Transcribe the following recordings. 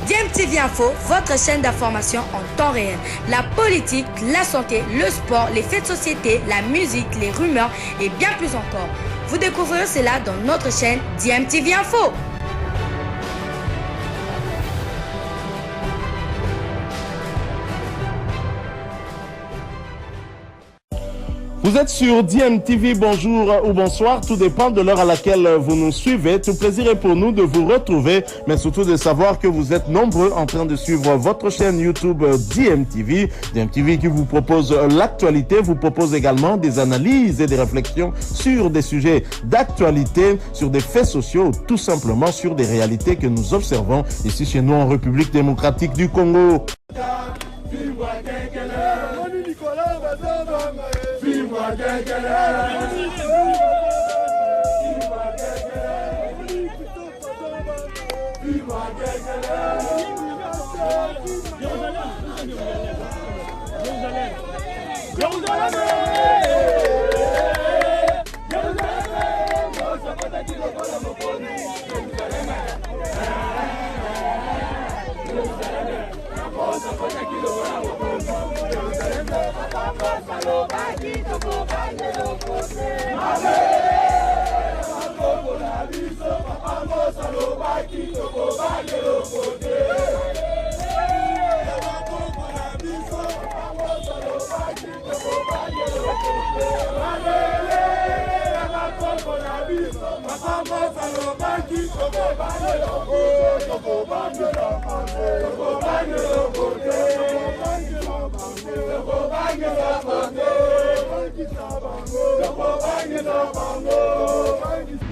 DMTV Info, votre chaîne d'information en temps réel. La politique, la santé, le sport, les faits de société, la musique, les rumeurs et bien plus encore. Vous découvrirez cela dans notre chaîne DMTV Info. Vous êtes sur DMTV, bonjour ou bonsoir, tout dépend de l'heure à laquelle vous nous suivez. Tout plaisir est pour nous de vous retrouver, mais surtout de savoir que vous êtes nombreux en train de suivre votre chaîne YouTube DMTV. DMTV qui vous propose l'actualité, vous propose également des analyses et des réflexions sur des sujets d'actualité, sur des faits sociaux, tout simplement sur des réalités que nous observons ici chez nous en République démocratique du Congo.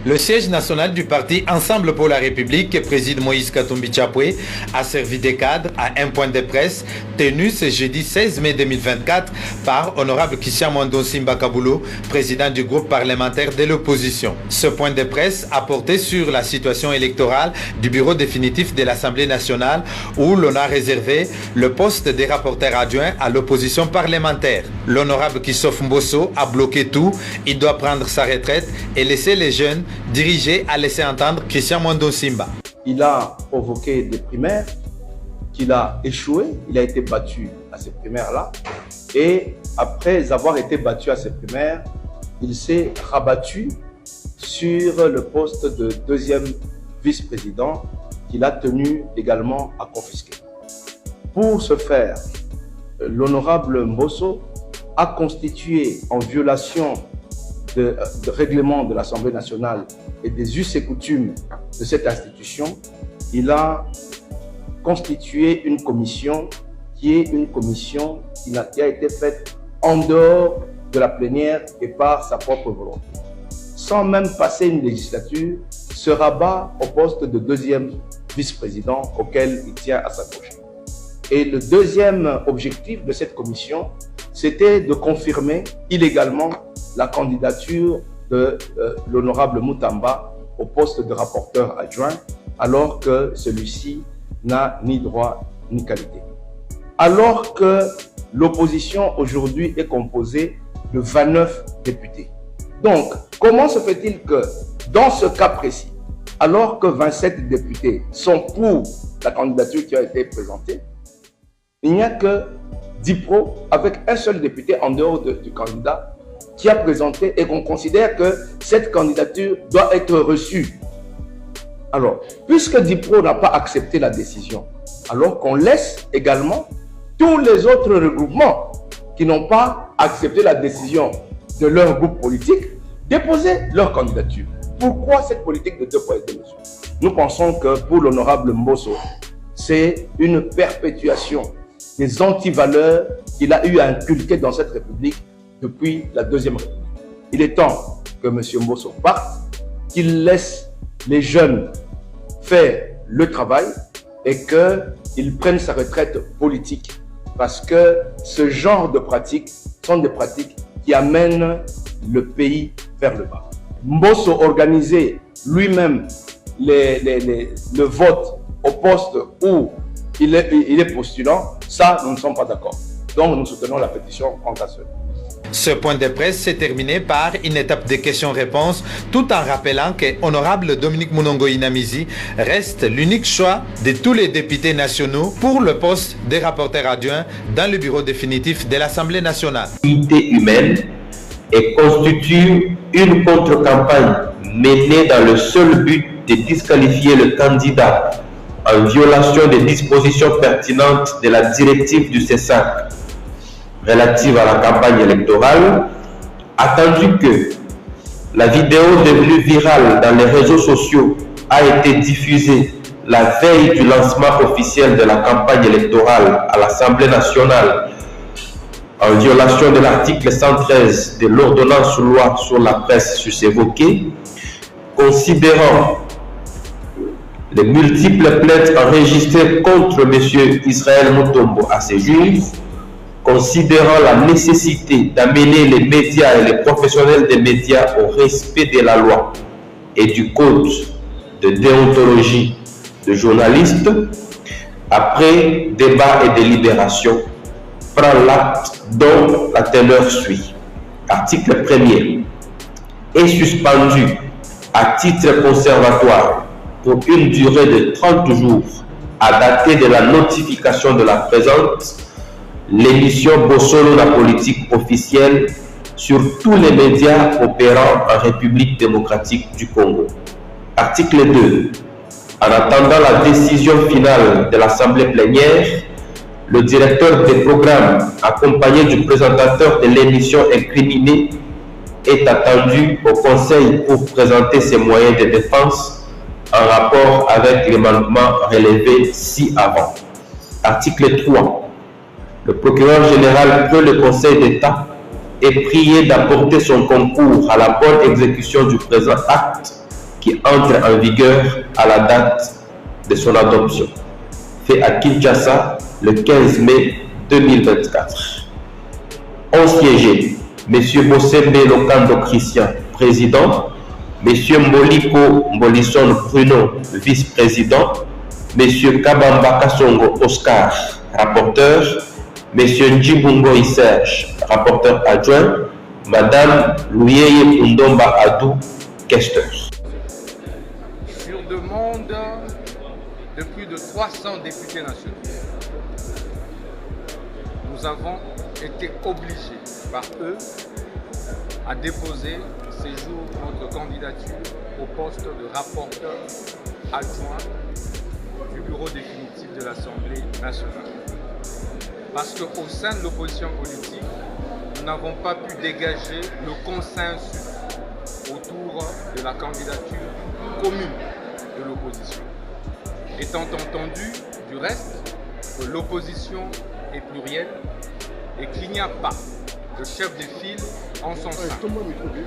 Le siège national du parti Ensemble pour la République que préside Moïse Katumbi Chapwe a servi de cadre à un point de presse tenu ce jeudi 16 mai 2024 par Honorable Christian Mwando Simba Kabulo, président du groupe parlementaire de l'opposition. Ce point de presse a porté sur la situation électorale du bureau définitif de l'Assemblée nationale où l'on a réservé le poste de rapporteur adjoint à l'opposition parlementaire. L'honorable Kissof Mbosso a bloqué tout, il doit prendre sa retraite et laisser les jeunes dirigés à laisser entendre Christian Mwando Simba. Il a provoqué des primaires, qu'il a échoué, il a été battu à ces primaires-là. Et après avoir été battu à ces primaires, il s'est rabattu sur le poste de deuxième vice-président qu'il a tenu également à confisquer. Pour ce faire, l'honorable Mbosso a constitué en violation de règlement de l'Assemblée nationale et des us et coutumes de cette institution, il a constitué une commission qui est une commission qui a été faite en dehors de la plénière et par sa propre volonté. Sans même passer une législature, se rabat au poste de deuxième vice-président auquel il tient à s'accrocher. Et le deuxième objectif de cette commission, c'était de confirmer illégalement la candidature de l'honorable Moutamba au poste de rapporteur adjoint, alors que celui-ci n'a ni droit ni qualité. Alors que l'opposition aujourd'hui est composée de 29 députés. Donc, comment se fait-il que dans ce cas précis, alors que 27 députés sont pour la candidature qui a été présentée, il n'y a que Dipro avec un seul député en dehors du candidat qui a présenté et qu'on considère que cette candidature doit être reçue. Alors, puisque Dipro n'a pas accepté la décision, alors qu'on laisse également tous les autres regroupements qui n'ont pas accepté la décision de leur groupe politique déposer leur candidature. Pourquoi cette politique de deux poids et deux mesures? Nous pensons que pour l'honorable Mbosso, c'est une perpétuation des antivaleurs qu'il a eu à inculquer dans cette République depuis la Deuxième République. Il est temps que M. Mbosso parte, qu'il laisse les jeunes faire le travail et qu'il prenne sa retraite politique. Parce que ce genre de pratiques sont des pratiques qui amènent le pays vers le bas. Mbosso organisait lui-même le vote au poste où il est postulant, ça, nous ne sommes pas d'accord. Donc, nous soutenons la pétition quant à cela. Ce point de presse s'est terminé par une étape de questions-réponses, tout en rappelant que Honorable Dominique Munongo Inamizi reste l'unique choix de tous les députés nationaux pour le poste de rapporteur adjoint dans le bureau définitif de l'Assemblée nationale. Humaine et constitue une contre-campagne menée dans le seul but de disqualifier le candidat en violation des dispositions pertinentes de la directive du CESAC relative à la campagne électorale, attendu que la vidéo devenue virale dans les réseaux sociaux a été diffusée la veille du lancement officiel de la campagne électorale à l'Assemblée nationale en violation de l'article 113 de l'ordonnance loi sur la presse sus-évoquée, considérant les multiples plaintes enregistrées contre M. Israël Mutombo à ses juges, considérant la nécessité d'amener les médias et les professionnels des médias au respect de la loi et du code de déontologie de journalistes, après débat et délibération, prend l'acte dont la teneur suit. Article 1er. Est suspendu à titre conservatoire pour une durée de 30 jours à dater de la notification de la présente l'émission Bossolo la politique officielle sur tous les médias opérant en République démocratique du Congo. Article 2. En attendant la décision finale de l'Assemblée plénière, le directeur des programmes, accompagné du présentateur de l'émission incriminée, est attendu au Conseil pour présenter ses moyens de défense en rapport avec les manquements relevés ci-avant. Article 3. Le procureur général peut le Conseil d'État est prié d'apporter son concours à la bonne exécution du présent acte qui entre en vigueur à la date de son adoption. Fait à Kinshasa le 15 mai 2024. 11 siégés. M. Bossembe Lokando Christian, président. M. Mboliko Mbolison Bruno, vice-président. M. Kabamba Kasongo Oscar, rapporteur. M. Njibungo Serge, rapporteur adjoint. Madame Louyeye Pundomba Adou, questeur. Sur demande de plus de 300 députés nationaux, nous avons été obligés par eux à déposer ces jours notre candidature au poste de rapporteur adjoint du bureau définitif de l'Assemblée nationale. Parce qu'au sein de l'opposition politique, nous n'avons pas pu dégager le consensus autour de la candidature commune de l'opposition. Étant entendu, du reste, que l'opposition est plurielle et qu'il n'y a pas de chef de file en son sein.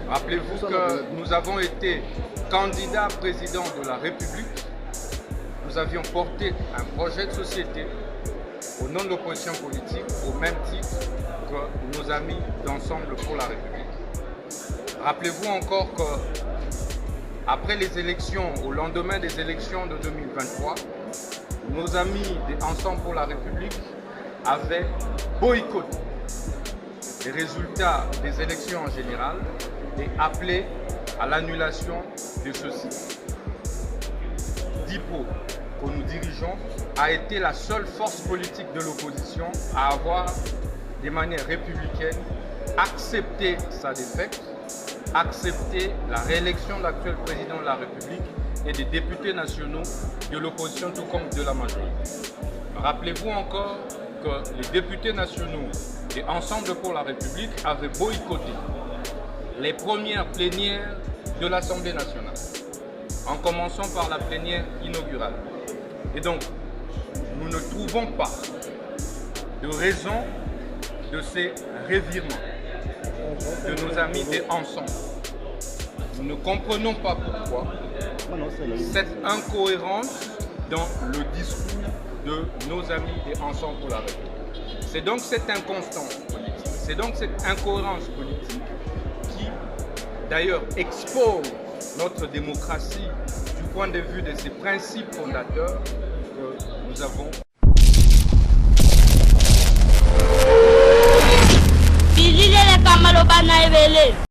Rappelez-vous que nous avons été candidats président de la République. Nous avions porté un projet de société au nom de l'opposition politique au même titre que nos amis d'Ensemble pour la République. Rappelez-vous encore que après les élections, au lendemain des élections de 2023, nos amis d'Ensemble pour la République avaient boycotté les résultats des élections en général et appelé à l'annulation de ceux-ci. DIPO, que nous dirigeons, a été la seule force politique de l'opposition à avoir, de manière républicaine, accepté sa défaite, accepté la réélection de l'actuel président de la République et des députés nationaux de l'opposition tout comme de la majorité. Rappelez-vous encore que les députés nationaux et Ensemble pour la République avaient boycotté les premières plénières de l'Assemblée nationale, en commençant par la plénière inaugurale. Et donc, nous ne trouvons pas de raison de ces revirements de nos amis des Ensemble. Nous ne comprenons pas pourquoi cette incohérence dans le discours de nos amis des Ensemble pour la République. C'est donc cette inconstance politique, c'est donc cette incohérence politique qui, d'ailleurs, expose notre démocratie du point de vue de ses principes fondateurs que nous avons. Bilile le Lobana Ebele.